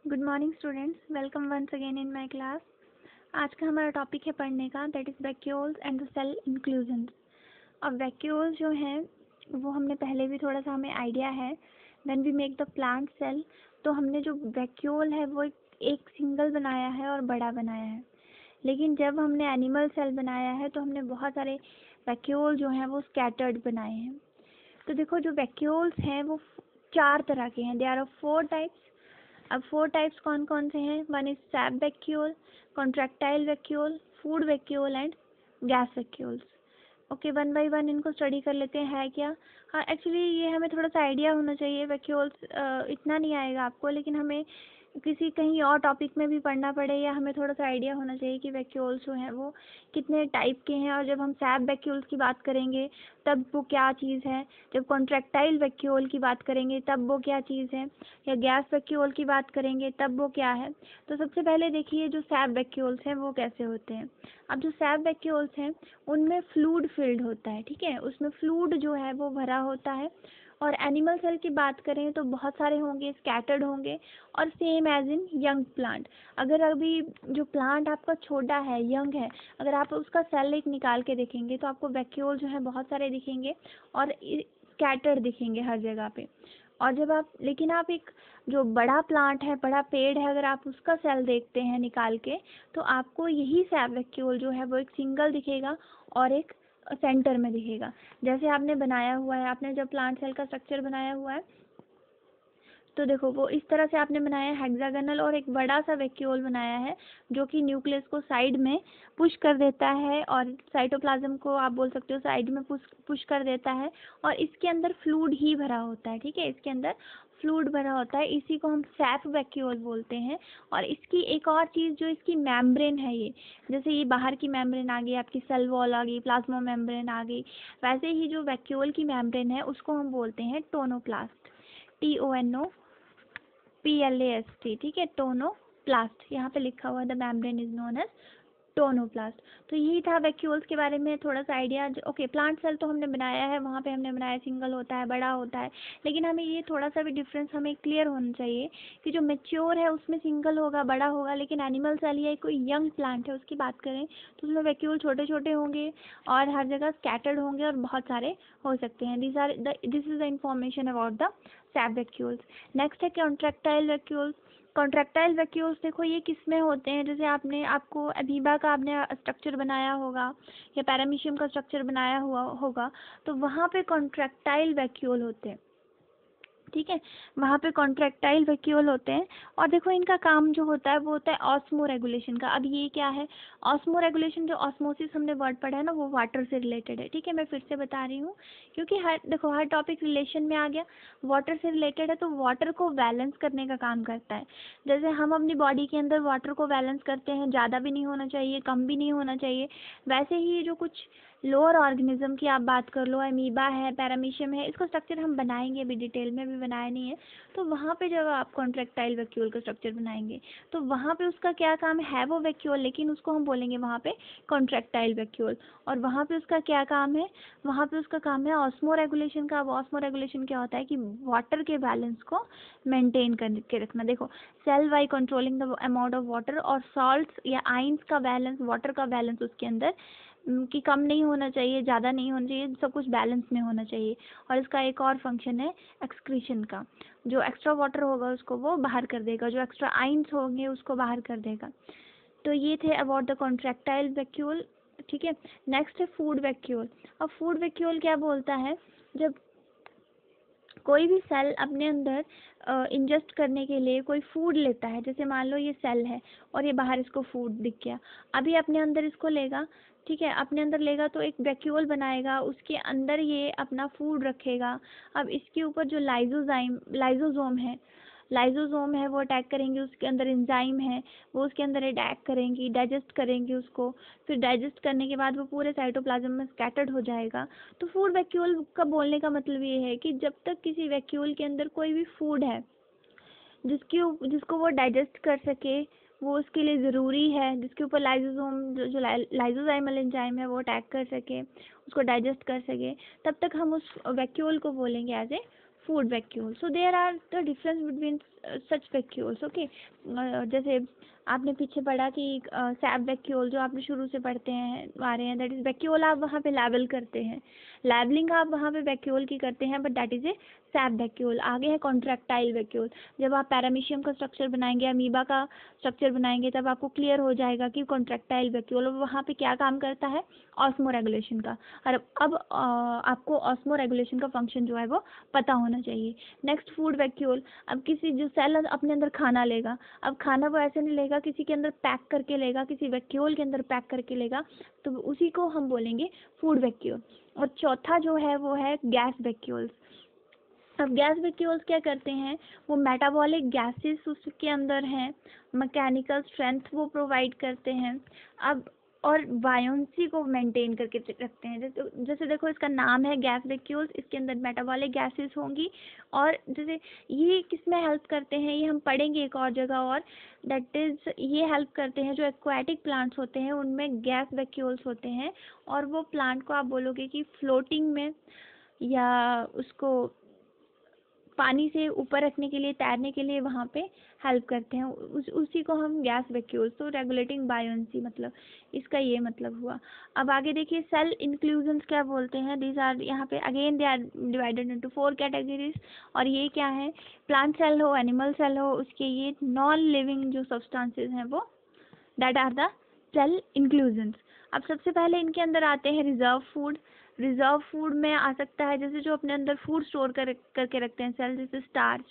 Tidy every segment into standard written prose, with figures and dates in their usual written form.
Good morning students, welcome once again in my class. आज का हमारा टॉपिक है पढ़ने का, that is vacuoles and the cell inclusions. अब वैक्यूल्स जो हैं वो हमने पहले भी थोड़ा सा हमें आइडिया है। When we make the plant cell, तो हमने जो वैक्यूल है वो एक सिंगल बनाया है और बड़ा बनाया है। लेकिन जब हमने एनिमल सेल बनाया है तो हमने बहुत सारे वैक्यूल जो हैं वो स्कैटर्ड बनाए हैं। तो देखो, जो वैक्यूल्स हैं वो 4 तरह के हैं। They are of 4 types. अब 4 टाइप्स कौन कौन से हैं? One is sap vacuole, contractile vacuole, food vacuole and gas vacuoles. Okay, one by one इनको स्टडी कर लेते हैं। है क्या? हाँ, एक्चुअली ये हमें थोड़ा सा आइडिया होना चाहिए। वैक्यूल्स इतना नहीं आएगा आपको, लेकिन हमें किसी कहीं और टॉपिक में भी पढ़ना पड़े या हमें थोड़ा सा आइडिया होना चाहिए कि वैक्यूल्स जो हैं वो कितने टाइप के हैं। और जब हम सैप वैक्यूल्स की बात करेंगे तब वो क्या चीज़ है, जब कॉन्ट्रैक्टाइल वैक्यूल की बात करेंगे तब वो क्या चीज़ है, या गैस वैक्यूल की बात करेंगे तब वो क्या है। तो सबसे पहले देखिए, जो सैप वैक्यूल्स हैं वो कैसे होते हैं। अब जो सैप वैक्यूल्स हैं उनमें फ्लूइड फिल्ड होता है, ठीक है, उसमें फ्लूइड जो है वो भरा होता है। और एनिमल सेल की बात करें तो बहुत सारे होंगे, स्कैटर्ड होंगे। और same as in young plant, अगर अभी जो प्लांट आपका छोटा है, यंग है, अगर आप उसका सेल एक निकाल के देखेंगे तो आपको वैक्यूल जो है बहुत सारे दिखेंगे और स्कैटर्ड दिखेंगे हर जगह पे। और जब आप लेकिन आप एक जो बड़ा प्लांट है, बड़ा पेड़ है, अगर आप उसका सेल देखते हैं निकाल के, तो आपको यही सैप वैक्यूल जो है वो एक सिंगल दिखेगा और एक सेंटर में दिखेगा। जैसे आपने बनाया हुआ है, आपने जब प्लांट सेल का स्ट्रक्चर बनाया हुआ है तो देखो वो इस तरह से आपने बनाया है हेक्सागोनल, और एक बड़ा सा वैक्यूल बनाया है जो कि न्यूक्लियस को साइड में पुश कर देता है और साइटोप्लाज्म को आप बोल सकते हो साइड में पुश कर देता है। और इसके अंदर फ्लूइड ही भरा होता है, ठीक है, इसके अंदर फ्लूइड भरा होता है। इसी को हम सैप वैक्यूल बोलते हैं। और इसकी एक और चीज़, जो इसकी मेम्ब्रेन है, ये जैसे ये बाहर की मेम्ब्रेन आ गई, आपकी सेल वॉल आ गई, प्लाज्मा मेम्ब्रेन आ गई, वैसे ही जो वैक्यूल की मेम्ब्रेन है उसको हम बोलते हैं टोनोप्लास्ट। TONOPLAST, ठीक है, टोनोप्लास्ट। यहाँ पे लिखा हुआ है the membrane is known as tonoplast. तो यही था वैक्यूल्स के बारे में थोड़ा सा आइडिया। ओके, प्लांट सेल तो हमने बनाया है, वहाँ पे हमने बनाया सिंगल होता है, बड़ा होता है। लेकिन हमें ये थोड़ा सा भी डिफरेंस हमें क्लियर होना चाहिए कि जो मेच्योर है उसमें सिंगल होगा, बड़ा होगा, लेकिन एनिमल सेल या कोई यंग प्लांट है उसकी बात करें तो उसमें वैक्यूल छोटे छोटे होंगे और हर जगह स्कैटर्ड होंगे और बहुत सारे हो सकते हैं। This is the information about the SAP vacuoles. Next है कॉन्ट्रैक्टाइल वैक्यूल्स। कॉन्ट्रैक्टाइल वैक्यूल्स देखो ये किस में होते हैं, जैसे आपको अमीबा का आपने स्ट्रक्चर बनाया होगा या पैरामीशियम का स्ट्रक्चर बनाया हुआ होगा, तो वहाँ पे कॉन्ट्रैक्टाइल वैक्यूल होते हैं, ठीक है, वहाँ पे कॉन्ट्रैक्टाइल वैक्यूल होते हैं। और देखो इनका काम जो होता है वो होता है ऑस्मो रेगुलेशन का। अब ये क्या है ऑस्मो रेगुलेशन? जो ऑस्मोसिस हमने वर्ड पढ़ा है ना, वो वाटर से रिलेटेड है, ठीक है, मैं फिर से बता रही हूँ क्योंकि हर टॉपिक रिलेशन में आ गया। वाटर से रिलेटेड है तो वाटर को बैलेंस करने का काम करता है। जैसे हम अपनी बॉडी के अंदर वाटर को बैलेंस करते हैं, ज़्यादा भी नहीं होना चाहिए, कम भी नहीं होना चाहिए, वैसे ही जो कुछ लोअर ऑर्गेनिज्म की आप बात कर लो, अमीबा है, पैरामीशियम है, इसका स्ट्रक्चर हम बनाएंगे भी, डिटेल में भी बनाया नहीं है। तो वहाँ पे जब आप कॉन्ट्रैक्टाइल वैक्यूल का स्ट्रक्चर बनाएंगे तो वहाँ पे उसका क्या काम है वो वैक्यूल, लेकिन उसको हम बोलेंगे वहाँ पे कॉन्ट्रैक्टाइल वैक्यूल। और वहाँ पे उसका क्या काम है? वहाँ पे उसका काम है ऑस्मो रेगुलेशन का। अब ऑस्मो रेगुलेशन क्या होता है कि वाटर के बैलेंस को मेंटेन करके रखना। देखो, cell by controlling the amount of water, और सॉल्ट्स या आइंस का बैलेंस, वाटर का बैलेंस उसके अंदर कि कम नहीं होना चाहिए, ज़्यादा नहीं होना चाहिए, सब कुछ बैलेंस में होना चाहिए। और इसका एक और फंक्शन है एक्सक्रीशन का। जो एक्स्ट्रा वाटर होगा उसको वो बाहर कर देगा, जो एक्स्ट्रा आइंस होंगे उसको बाहर कर देगा। तो ये थे अबाउट द कॉन्ट्रैक्टाइल वैक्यूल, ठीक है। नेक्स्ट है फूड वैक्यूल। अब फूड वैक्यूल क्या बोलता है? जब कोई भी सेल अपने अंदर इंजेस्ट करने के लिए कोई फूड लेता है, जैसे मान लो ये सेल है और ये बाहर इसको फूड दिख गया, अभी अपने अंदर इसको लेगा, ठीक है, अपने अंदर लेगा तो एक वैक्यूल बनाएगा, उसके अंदर ये अपना फूड रखेगा। अब इसके ऊपर जो लाइजोजोम है वो अटैक करेंगे, उसके अंदर एंजाइम है वो उसके अंदर अटैक करेंगी, डाइजेस्ट करेंगी उसको। फिर डाइजेस्ट करने के बाद वो पूरे साइटोप्लाज्म में स्कैटर्ड हो जाएगा। तो फूड वैक्यूल का बोलने का मतलब ये है कि जब तक किसी वैक्यूल के अंदर कोई भी फूड है जिसको वो डाइजेस्ट कर सके, वो उसके लिए ज़रूरी है, जिसके ऊपर जो लाइजोजाइमल एंजाइम है वो अटैक कर सके, उसको डाइजेस्ट कर सके, तब तक हम उस वैक्यूल को बोलेंगे as a food vacuole. So there are the difference between such vacuoles, okay. जैसे आपने पीछे पढ़ा कि सैप वैक्यूल जो आपने शुरू से पढ़ते हैं आ रहे हैं, दैट इज वैक्यूल आप वहाँ पे लेबल करते हैं, लेबलिंग आप वहाँ पे वैक्यूल की करते हैं, but that is a SAP vacuole. आगे है कॉन्ट्रैक्टाइल वैक्यूल। जब आप पैरामीशियम का स्ट्रक्चर बनाएंगे, अमीबा का स्ट्रक्चर बनाएंगे, तब आपको क्लियर हो जाएगा कि कॉन्ट्रैक्टाइल वैक्यूल वहाँ पे क्या काम करता है, ऑस्मो रेगुलेशन का। और अब आपको ऑस्मो रेगुलेशन का फंक्शन जो है वो पता होना चाहिए। Next food vacuole. अब किसी जो सेल अपने अंदर खाना लेगा, अब खाना वो ऐसे नहीं लेगा, किसी के अंदर पैक करके लेगा, किसी वैक्यूल के अंदर पैक करके लेगा, तो उसी को हम बोलेंगे फूड वैक्यूल। और चौथा जो है वो है गैस वैक्यूल्स। अब गैस वैक्यूल्स क्या करते हैं, वो मेटाबॉलिक गैसेस उसके अंदर हैं, मैकेनिकल स्ट्रेंथ वो प्रोवाइड करते हैं, अब और बायोन्सी को मेंटेन करके रखते हैं। जैसे जैसे देखो इसका नाम है गैस वैक्यूल्स, इसके अंदर मेटाबॉलिक गैसेस होंगी, और जैसे ये किस में हेल्प करते हैं ये हम पढ़ेंगे एक और जगह, और दैट इज़ ये हेल्प करते हैं जो एक्वाटिक प्लांट्स होते हैं उनमें गैस वैक्यूल्स होते हैं, और वो प्लांट को आप बोलोगे कि फ्लोटिंग में या उसको पानी से ऊपर रखने के लिए, तैरने के लिए वहाँ पे हेल्प करते हैं, उसी को हम गैस वैक्यूल्स, तो रेगुलेटिंग बायोन्सी मतलब इसका ये मतलब हुआ। अब आगे देखिए सेल इंक्लूजन्स क्या बोलते हैं, दीज आर, यहाँ पे again they are divided into 4 categories. और ये क्या है, प्लांट सेल हो, एनिमल सेल हो, उसके ये नॉन लिविंग जो सब्सटेंसेज हैं वो that are the cell inclusions. अब सबसे पहले इनके अंदर आते हैं रिजर्व फूड। रिजर्व फूड में आ सकता है जैसे जो अपने अंदर फूड स्टोर करके रखते हैं सेल, जैसे स्टार्च।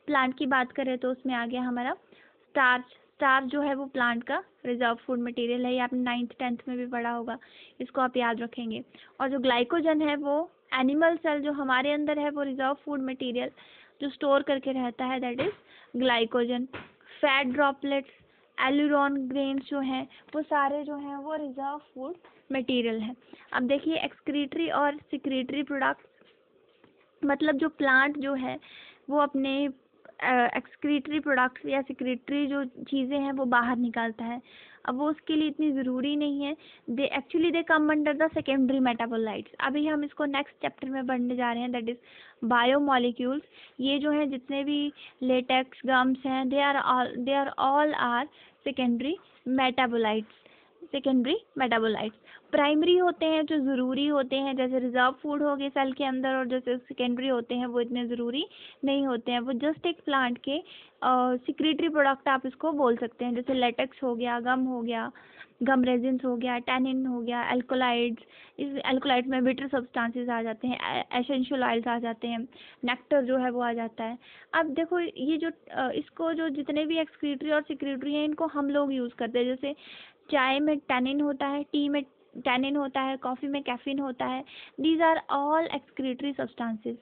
प्लांट की बात करें तो उसमें आ गया हमारा स्टार्च। स्टार्च जो है वो प्लांट का रिजर्व फूड मटेरियल है, ये आपने 9th 10th में भी पढ़ा होगा, इसको आप याद रखेंगे। और जो ग्लाइकोजन है वो एनिमल सेल जो हमारे अंदर है वो रिजर्व फूड मटेरियल जो स्टोर करके रहता है, that is glycogen. Fat droplets, aleurone grains जो हैं वो सारे जो हैं वो रिजर्व फूड मटेरियल है। अब देखिए एक्सक्रीटरी और सिक्रीटरी प्रोडक्ट्स, मतलब जो प्लांट जो है वो अपने एक्सक्रीटरी प्रोडक्ट्स या सिक्रीटरी जो चीज़ें हैं वो बाहर निकालता है। अब वो उसके लिए इतनी ज़रूरी नहीं है, they come under the secondary metabolites. अभी हम इसको नेक्स्ट चैप्टर में पढ़ने जा रहे हैं, दैट इज़ बायोमोलिक्यूल्स। ये जो हैं जितने भी लेटेक्स गम्स हैं, they are all are secondary metabolites. Secondary metabolites primary होते हैं जो ज़रूरी होते हैं, जैसे रिजर्व फूड हो गए सेल के अंदर, और जैसे सेकेंडरी होते हैं वो इतने ज़रूरी नहीं होते हैं, वो जस्ट एक प्लांट के सिक्रीटरी प्रोडक्ट आप इसको बोल सकते हैं, जैसे लेटेक्स हो गया, गम हो गया, गम रेजिन्स हो गया, टैनिन हो गया, एल्कोलाइड्स। इस एल्कोलाइड्स में बिटर सब्सटेंसेस आ जाते हैं, एसेंशियल ऑयल्स आ जाते हैं, नेक्टर जो है वो आ जाता है। अब देखो ये जो इसको जो जितने भी एक्सक्रीटरी और सिक्रीटरी हैं इनको हम लोग यूज़ करते हैं, जैसे चाय में टैनिन होता है, टी में टैनिन होता है, कॉफ़ी में कैफीन होता है, these are all excretory substances.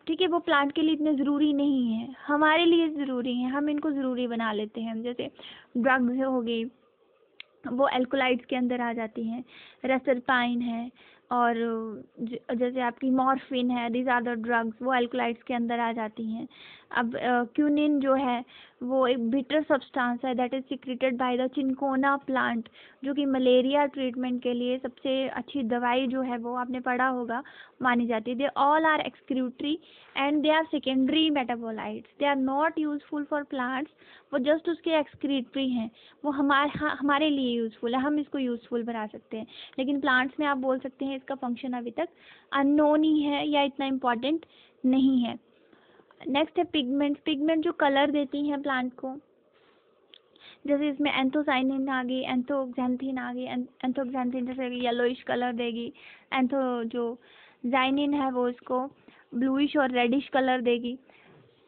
ठीक है, वो प्लांट के लिए इतने ज़रूरी नहीं है, हमारे लिए ज़रूरी है, हम इनको ज़रूरी बना लेते हैं। जैसे ड्रग्स हो गई वो एल्कोलाइड्स के अंदर आ जाती हैं, रेसरपाइन है, और जैसे आपकी मॉर्फिन है, दीज आर द ड्रग्स, वो एल्कोलाइड्स के अंदर आ जाती हैं। अब क्यूनिन जो है वो एक बिटर सब्सटेंस है, that is secreted by the cinchona plant, जो कि मलेरिया ट्रीटमेंट के लिए सबसे अच्छी दवाई जो है वो आपने पढ़ा होगा मानी जाती है। They all are excretory and they are secondary metabolites, they are not useful for plants, वो जस्ट उसके एक्सक्रीटरी हैं, वो हमारे लिए यूज़फुल है, हम इसको यूज़फुल बना सकते हैं। लेकिन प्लांट्स में आप बोल सकते हैं इसका फंक्शन अभी तक अननोन ही है या इतना इम्पॉर्टेंट नहीं है। नेक्स्ट है पिगमेंट। पिगमेंट जो कलर देती हैं प्लांट को, जैसे इसमें एंथोसाइनिन आ गई, एंथोक्सैंथिन आ गई, एंथोक्सैंथिन जैसे येलोइश कलर देगी, एंथो जो जाइनिन है वो इसको ब्लूइश और रेडिश कलर देगी।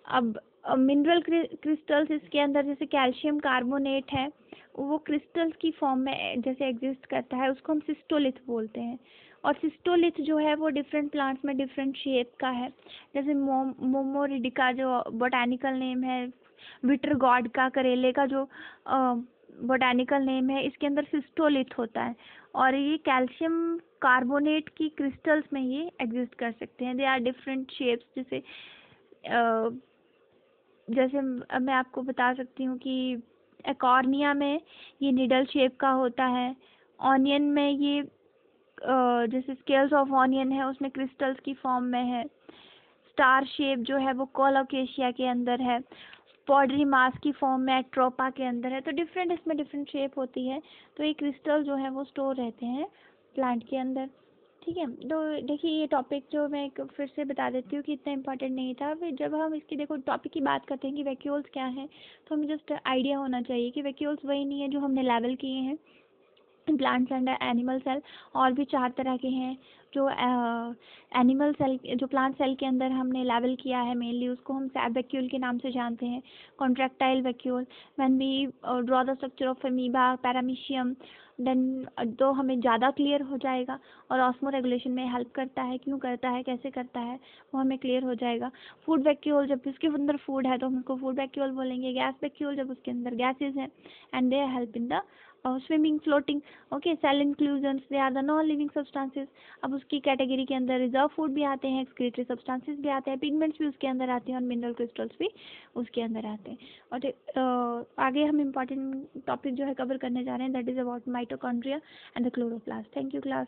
अब मिनरल क्रिस्टल्स इसके अंदर, जैसे कैल्शियम कार्बोनेट है वो क्रिस्टल्स की फॉर्म में जैसे एग्जिस्ट करता है, उसको हम सिस्टोलिथ बोलते हैं। और सिस्टोलिथ जो है वो डिफरेंट प्लांट्स में डिफरेंट शेप का है, जैसे मोमोरिडिका जो बोटानिकल नेम है, विटर गॉड का, करेले का जो बोटानिकल नेम है, इसके अंदर सिस्टोलिथ होता है, और ये कैल्शियम कार्बोनेट की क्रिस्टल्स में ये एग्जिस्ट कर सकते हैं। दे आर डिफरेंट शेप्स, जैसे मैं आपको बता सकती हूँ कि एकॉर्निया में ये निडल शेप का होता है, ऑनियन में ये जैसे स्केल्स ऑफ ऑनियन है उसमें क्रिस्टल्स की फॉर्म में है, स्टार शेप जो है वो कोलोकेशिया के अंदर है, पॉडरी मास की फॉर्म में ट्रोपा के अंदर है, तो डिफरेंट इसमें डिफरेंट शेप होती है। तो ये क्रिस्टल जो है वो स्टोर रहते हैं प्लांट के अंदर, ठीक है। तो देखिए ये टॉपिक जो मैं एक फिर से बता देती हूँ कि इतना इम्पोर्टेंट नहीं था। फिर जब हम इसकी देखो टॉपिक की बात करते हैं कि वैक्यूल्स क्या है, तो हमें जस्ट आइडिया होना चाहिए कि वैक्यूल्स वही नहीं है जो हमने लेवल किए हैं प्लांट्स एंड एनिमल सेल। और भी 4 तरह के हैं जो एनिमल सेल, जो प्लांट सेल के अंदर हमने लेवल किया है मेनली, उसको हम सैब वैक्यूल के नाम से जानते हैं। Contractile vacuole, when we draw the structure of amoeba, paramecium, then तो हमें ज़्यादा क्लियर हो जाएगा। और ऑस्मो रेगुलेशन में हेल्प करता है, क्यों करता है, कैसे करता है, वो हमें क्लियर हो जाएगा। फूड वैक्यूल, जब उसके अंदर फूड है तो हम उसको फूड वैक्यूल बोलेंगे। गैस वैक्यूल, जब उसके अंदर गैसेज हैं and they help in the swimming, floating. Okay, cell inclusions, they are the non living substances. अब उसकी कैटेगरी के अंदर रिजर्व फूड भी आते हैं, एक्सक्रीटरी सब्सटेंसेस भी आते हैं, पिगमेंट्स भी उसके अंदर आते हैं, और मिनरल क्रिस्टल्स भी उसके अंदर आते हैं। और आगे हम इम्पॉर्टेंट टॉपिक जो है कवर करने जा रहे हैं, that is about mitochondria and the chloroplast. Thank you class.